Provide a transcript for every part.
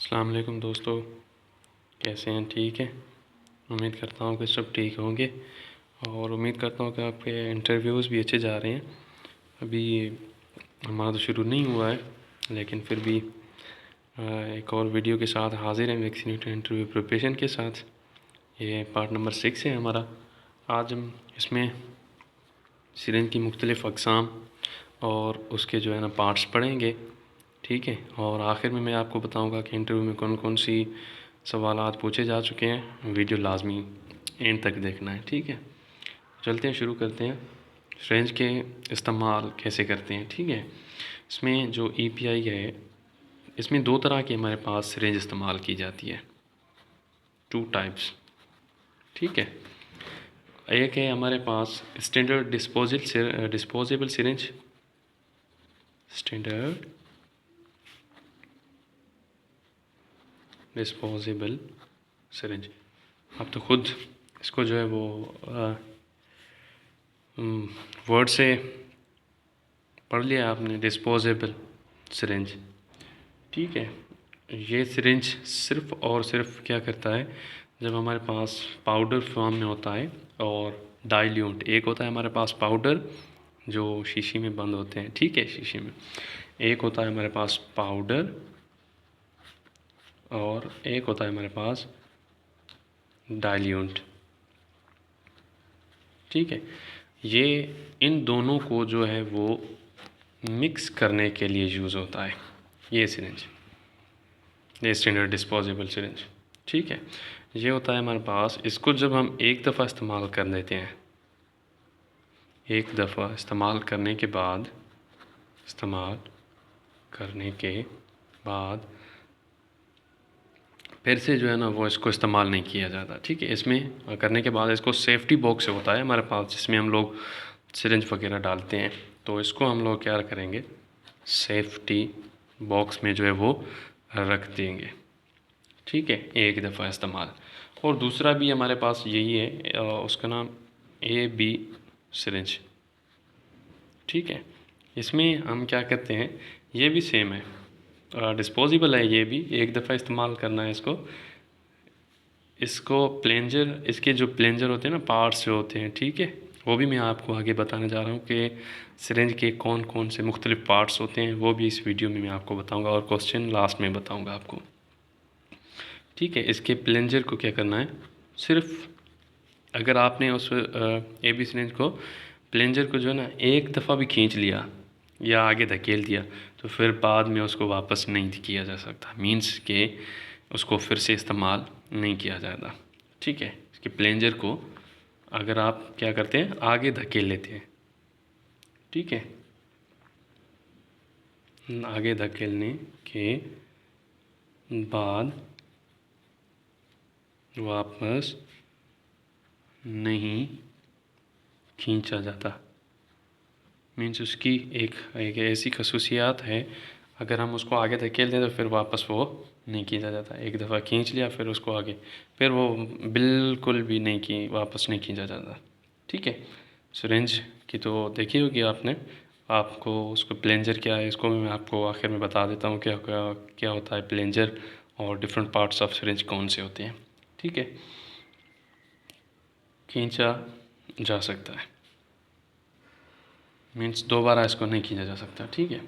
अस्सलाम वालेकुम दोस्तों, कैसे हैं? ठीक है। उम्मीद करता हूँ कि सब ठीक होंगे और उम्मीद करता हूँ कि आपके इंटरव्यूज़ भी अच्छे जा रहे हैं। अभी हमारा तो शुरू नहीं हुआ है, लेकिन फिर भी एक और वीडियो के साथ हाजिर हैं वैक्सीनेटर इंटरव्यू प्रिपरेशन के साथ। ये पार्ट नंबर 6 है हमारा। आज हम इसमें सिरिंज की मुख्तलिफ़ अक़साम और उसके जो है ना पार्ट्स पढ़ेंगे, ठीक है। और आखिर में मैं आपको बताऊंगा कि इंटरव्यू में कौन कौन सी सवालात पूछे जा चुके हैं। वीडियो लाजमी एंड तक देखना है, ठीक है। चलते हैं, शुरू करते हैं। सिरिंज के इस्तेमाल कैसे करते हैं, ठीक है। इसमें जो EPI है, इसमें दो तरह की हमारे पास सिरिंज इस्तेमाल की जाती है, 2 टाइप्स, ठीक है। एक है हमारे पास standard disposable syringe, standard disposable syringe. आप तो खुद इसको जो है वो वर्ड से पढ़ लिया आपने, डिस्पोजेबल सिरिंज, ठीक है। ये सिरिंज सिर्फ़ और सिर्फ क्या करता है, जब हमारे पास पाउडर फॉर्म में होता है और डाइल्यूट, एक होता है हमारे पास पाउडर जो शीशी में बंद होते हैं, ठीक है, शीशी में। एक होता है हमारे पास पाउडर और एक होता है हमारे पास डाइल्यूट, ठीक है। ये इन दोनों को जो है वो मिक्स करने के लिए यूज़ होता है ये सिरिंज, ये स्टैंडर्ड डिस्पोजेबल सिरिंज, ठीक है। ये होता है हमारे पास, इसको जब हम एक दफ़ा इस्तेमाल कर लेते हैं, एक दफ़ा इस्तेमाल करने के बाद फिर से जो है ना वो इसको इस्तेमाल नहीं किया जाता, ठीक है। इसमें करने के बाद इसको सेफ्टी बॉक्स होता है हमारे पास, जिसमें हम लोग सिरिंज वगैरह डालते हैं, तो इसको हम लोग क्या करेंगे, सेफ्टी बॉक्स में जो है वो रख देंगे, ठीक है, एक दफ़ा इस्तेमाल। और दूसरा भी हमारे पास यही है, उसका नाम AB सिरिंज, ठीक है। इसमें हम क्या करते हैं, ये भी सेम है, डिस्पोजेबल है, ये भी एक दफ़ा इस्तेमाल करना है इसको प्लेंजर, इसके जो प्लेंजर होते हैं ना, पार्ट्स जो होते हैं, ठीक है, वो भी मैं आपको आगे बताने जा रहा हूँ कि सिरिंज के कौन कौन से मुख्तलिफ़ पार्ट्स होते हैं, वो भी इस वीडियो में मैं आपको बताऊँगा और क्वेश्चन लास्ट में बताऊँगा आपको, ठीक है। इसके प्लेंजर को क्या करना है, सिर्फ अगर आपने उस AB सिरिंज को, प्लेंजर को जो है ना एक दफ़ा भी खींच लिया या आगे धकेल दिया, तो फिर बाद में उसको वापस नहीं किया जा सकता, मीन्स के उसको फिर से इस्तेमाल नहीं किया जाता, ठीक है। इसके प्लेंजर को अगर आप क्या करते हैं, आगे धकेल लेते हैं, ठीक है, आगे धकेलने के बाद वापस नहीं खींचा जाता, मीन्स उसकी एक ऐसी खसूसियात है, अगर हम उसको आगे धकेल दें तो फिर वापस वो नहीं खींचा जाता। एक दफ़ा खींच लिया फिर उसको आगे, फिर वो बिल्कुल भी नहीं की वापस नहीं खींचा जाता, ठीक है। सिरिंज की तो देखी होगी आपने, आपको उसको प्लेंजर क्या है, इसको मैं आपको आखिर में बता देता हूँ क्या क्या क्या होता है प्लेंजर और डिफरेंट पार्ट्स ऑफ सिरिंज कौन से होते हैं, ठीक है। खींचा जा सकता है, मीन्स दोबारा इसको नहीं खींचा जा सकता, ठीक है।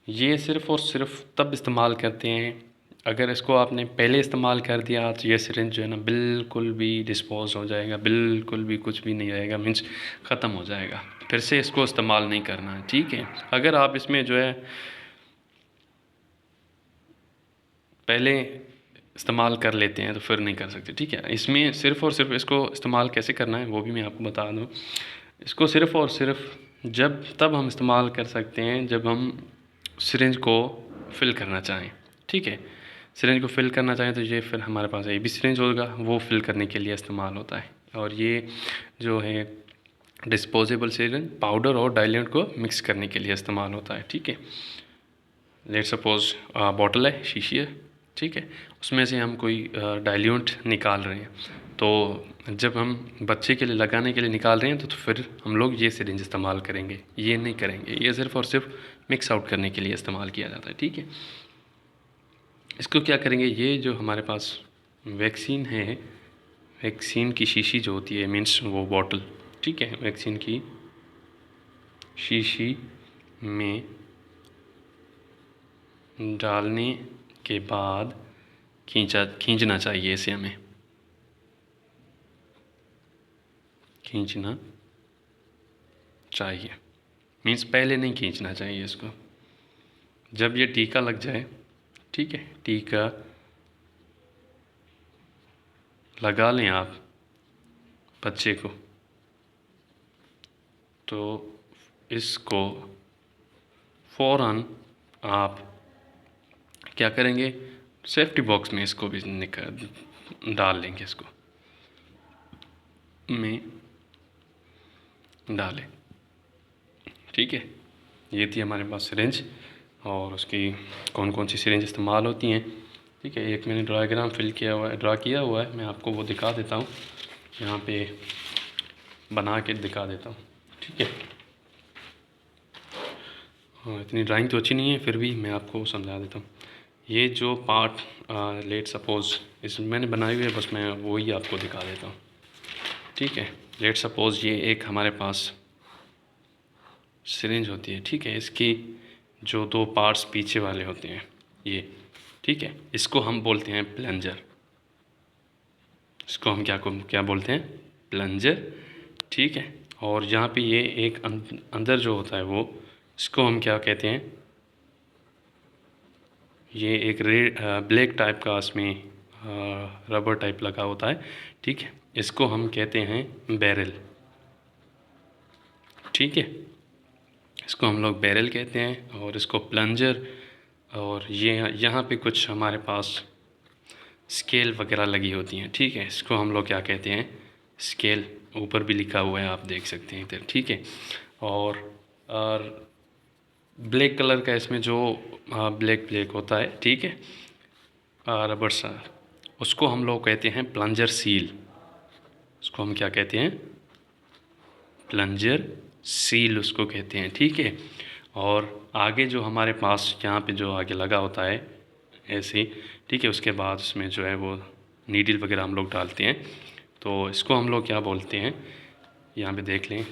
ये सिर्फ़ और सिर्फ तब इस्तेमाल करते हैं अगर इसको आपने पहले इस्तेमाल कर दिया तो ये सिरिंज जो है ना बिल्कुल भी डिस्पोज हो जाएगा, बिल्कुल भी कुछ भी नहीं रहेगा, मीन्स ख़त्म हो जाएगा, फिर से इसको इस्तेमाल नहीं करना है, ठीक है। अगर आप इसमें जो है पहले इस्तेमाल कर लेते हैं तो फिर नहीं कर सकते, ठीक है। इसमें सिर्फ़ और सिर्फ इसको इस्तेमाल कैसे करना है वो भी मैं आपको बता दूँ। इसको सिर्फ़ और सिर्फ तब हम इस्तेमाल कर सकते हैं जब हम सिरिंज को फ़िल करना चाहें, ठीक है। सिरिंज को फ़िल करना चाहें तो ये फिर हमारे पास AB सिरिंज होगा, वो फ़िल करने के लिए इस्तेमाल होता है। और ये जो है डिस्पोजेबल सिरिंज पाउडर और डाइल्यूट को मिक्स करने के लिए इस्तेमाल होता है, ठीक है। लेट सपोज़ बॉटल है, शीशी है, ठीक है, उसमें से हम कोई डाइल्यूट निकाल रहे हैं, तो जब हम बच्चे के लिए लगाने के लिए निकाल रहे हैं तो फिर हम लोग ये सिरिंज इस्तेमाल करेंगे, ये नहीं करेंगे, ये सिर्फ़ और सिर्फ मिक्स आउट करने के लिए इस्तेमाल किया जाता है, ठीक है। इसको क्या करेंगे, ये जो हमारे पास वैक्सीन है, वैक्सीन की शीशी जो होती है, मीन्स वो बॉटल, ठीक है, वैक्सीन की शीशी में डालने के बाद खींचना चाहिए इसे, हमें खींचना चाहिए, मीन्स पहले नहीं खींचना चाहिए इसको। जब ये टीका लग जाए, ठीक है, टीका लगा लें आप बच्चे को, तो इसको फ़ौरन आप क्या करेंगे, सेफ्टी बॉक्स में इसको भी डाल लेंगे, इसको में डालें, ठीक है। ये थी हमारे पास सिरिंज, और उसकी कौन कौन सी सिरिंज इस्तेमाल होती हैं, ठीक है। एक मैंने ड्राइग्राम ड्रा किया हुआ है, मैं आपको वो दिखा देता हूँ, यहाँ पे बना के दिखा देता हूँ, ठीक है। हाँ, इतनी ड्राइंग तो अच्छी नहीं है, फिर भी मैं आपको समझा देता हूँ। ये जो पार्ट लेट सपोज़ इस मैंने बनाई हुई है, बस मैं वही आपको दिखा देता हूँ, ठीक है। लेट सपोज़ ये एक हमारे पास सिरिंज होती है, ठीक है। इसकी जो दो पार्ट्स पीछे वाले होते हैं ये, ठीक है, इसको हम बोलते हैं प्लंजर। इसको हम क्या बोलते हैं, प्लंजर, ठीक है। और यहाँ पे ये एक अंदर जो होता है वो, इसको हम क्या कहते हैं, ये एक ब्लैक टाइप का इसमें रबर टाइप लगा होता है, ठीक है। इसको हम कहते हैं बैरल, ठीक है। इसको हम लोग बैरल कहते हैं, और इसको प्लंजर। और ये यहाँ पे कुछ हमारे पास स्केल वगैरह लगी होती हैं, ठीक है। इसको हम लोग क्या कहते हैं, स्केल, ऊपर भी लिखा हुआ है, आप देख सकते हैं इधर, ठीक है। और ब्लैक कलर का इसमें जो ब्लैक होता है, ठीक है, रबर सा, उसको हम लोग कहते हैं प्लंजर सील। उसको हम क्या कहते हैं, प्लंजर सील उसको कहते हैं, ठीक है। और आगे जो हमारे पास यहाँ पे जो आगे लगा होता है ऐसे, ठीक है, उसके बाद उसमें जो है वो नीडल वगैरह हम लोग डालते हैं, तो इसको हम लोग क्या बोलते हैं, यहाँ पे देख लें,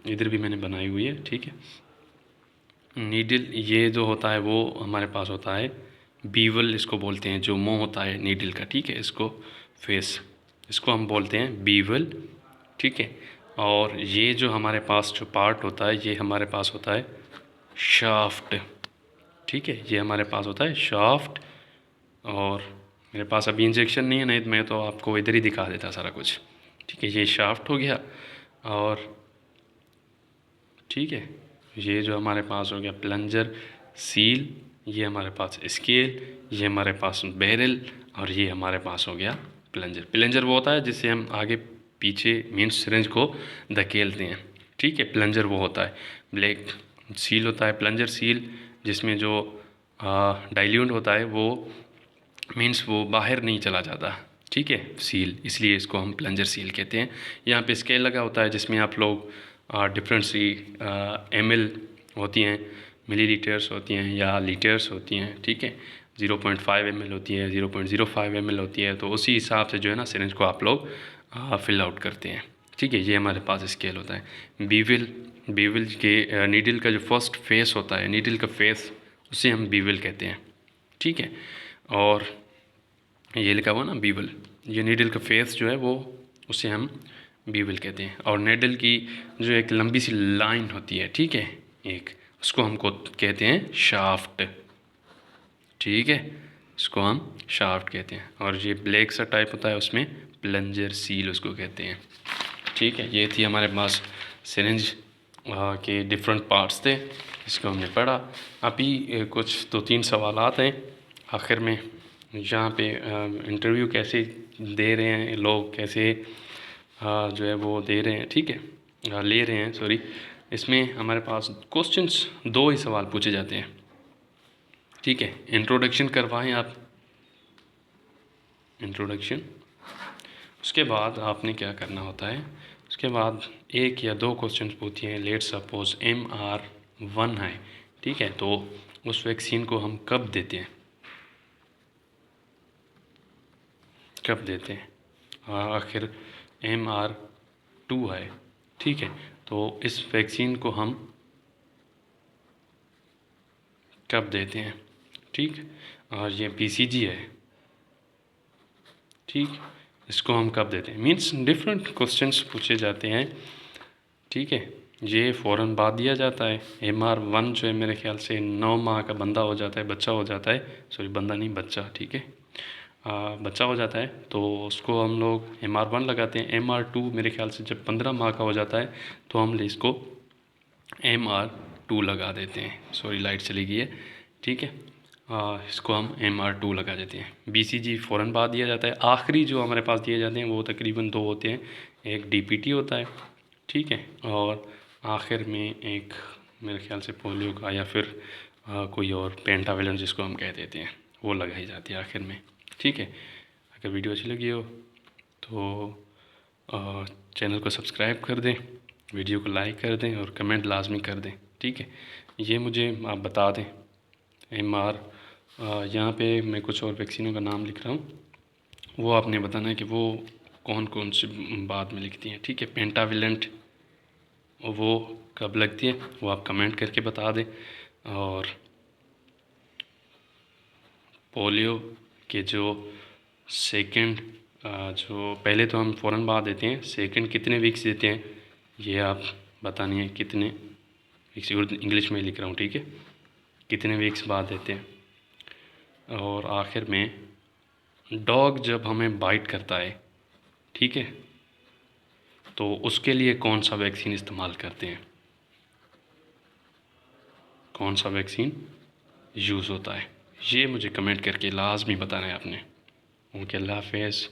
इधर भी मैंने बनाई हुई है, ठीक है। नीडल ये जो होता है वो हमारे पास होता है बीवल, इसको बोलते हैं, जो मुंह होता है नीडल का, ठीक है, इसको फेस, इसको हम बोलते हैं बीवल, ठीक है। और ये जो हमारे पास जो पार्ट होता है, ये हमारे पास होता है शाफ्ट, ठीक है, ये हमारे पास होता है शाफ्ट। और मेरे पास अभी इंजेक्शन नहीं है, नहीं तो मैं तो आपको इधर ही दिखा देता सारा कुछ, ठीक है। ये शाफ्ट हो गया, और ठीक है, ये जो हमारे पास हो गया प्लंजर सील, ये हमारे पास स्केल, ये हमारे पास बैरल, और ये हमारे पास हो गया प्लंजर। प्लंजर वो होता है जिससे हम आगे पीछे मीन्स सिरिंज को धकेलते हैं, ठीक है। प्लंजर वो होता है, ब्लैक सील होता है प्लंजर सील, जिसमें जो डाइल्यूट होता है वो मीन्स वो बाहर नहीं चला जाता, ठीक है, सील, इसलिए इसको हम प्लंजर सील कहते हैं। यहाँ पे स्केल लगा होता है जिसमें आप लोग डिफरेंट सी ml होती हैं, मिलीलीटर्स होती हैं या लीटर्स होती हैं, ठीक है। 0.5 ml होती है, 0.05 ml होती है, तो उसी हिसाब से जो है ना सिरिंज को आप लोग फिल आउट करते हैं, ठीक है। ये हमारे पास स्केल होता है। बीविल के नीडल का जो फर्स्ट फेस होता है, नीडल का फेस, उसे हम बीविल कहते हैं, ठीक है। और ये लिखा हुआ ना बीवल, ये नीडल का फेस जो है वो, उसे हम बीवल कहते हैं। और नीडल की जो एक लंबी सी लाइन होती है, ठीक है, एक, उसको हमको कहते हैं शाफ्ट, ठीक है, इसको हम शाफ्ट कहते हैं। और ये ब्लैक सा टाइप होता है, उसमें प्लंजर सील उसको कहते हैं, ठीक है। ये थी हमारे पास सिरिंज के डिफरेंट पार्ट्स थे, इसको हमने पढ़ा। अभी कुछ 2-3 सवालात हैं आखिर में, यहाँ पे इंटरव्यू कैसे दे रहे हैं लोग, कैसे जो है वो दे रहे हैं, ठीक है, ले रहे हैं, सॉरी। इसमें हमारे पास क्वेश्चंस 2 ही सवाल पूछे जाते हैं, ठीक है। इंट्रोडक्शन करवाएं आप, इंट्रोडक्शन, उसके बाद आपने क्या करना होता है, उसके बाद 1 या 2 क्वेश्चन पूछते हैं। लेट सपोज MR1 है, ठीक है, तो उस वैक्सीन को हम कब देते हैं, कब देते हैं। आखिर MR2 है, ठीक है, तो इस वैक्सीन को हम कब देते हैं, ठीक। और ये BCG है, ठीक, इसको हम कब देते हैं। मीन्स डिफरेंट क्वेश्चंस पूछे जाते हैं, ठीक है। ये फ़ौरन बाद दिया जाता है। MR1 जो है मेरे ख्याल से 9 माह का बंदा हो जाता है, बच्चा हो जाता है, सॉरी बंदा नहीं बच्चा, ठीक है, बच्चा हो जाता है, तो उसको हम लोग MR1 लगाते हैं। MR2 मेरे ख्याल से जब 15 माह का हो जाता है तो हम इसको MR2 लगा देते हैं। सॉरी लाइट चली गई है, ठीक है, इसको हम MR2 लगा देते हैं। BCG फ़ौरन बाद दिया जाता है। आखिरी जो हमारे पास दिए जाते हैं वो तकरीबन 2 होते हैं, एक DPT होता है, ठीक है, और आखिर में एक मेरे ख्याल से पोलियो का या फिर कोई और पेंटाविलेंट जिसको हम कह देते हैं, वो लगाई जाती है आखिर में, ठीक है। अगर वीडियो अच्छी लगी हो तो चैनल को सब्सक्राइब कर दें, वीडियो को लाइक कर दें और कमेंट लाजमी कर दें, ठीक है। ये मुझे आप बता दें MR, यहाँ पे मैं कुछ और वैक्सीनों का नाम लिख रहा हूँ, वो आपने बताना है कि वो कौन कौन सी बाद में लिखती हैं, ठीक है। पेंटाविलेंट वो कब लगती है वो आप कमेंट करके बता दें। और पोलियो के जो सेकंड, जो पहले तो हम फ़ौरन बाद देते हैं, सेकंड कितने वीक्स देते हैं ये आप बतानी है, कितने वीक्स, इंग्लिश में लिख रहा हूँ, ठीक है, कितने वीक्स बाद देते हैं। और आखिर में डॉग जब हमें बाइट करता है, ठीक है, तो उसके लिए कौन सा वैक्सीन इस्तेमाल करते हैं, कौन सा वैक्सीन यूज़ होता है, ये मुझे कमेंट करके लाजमी बताना है आपने। ओके, अल्लाह हाफ़िज़।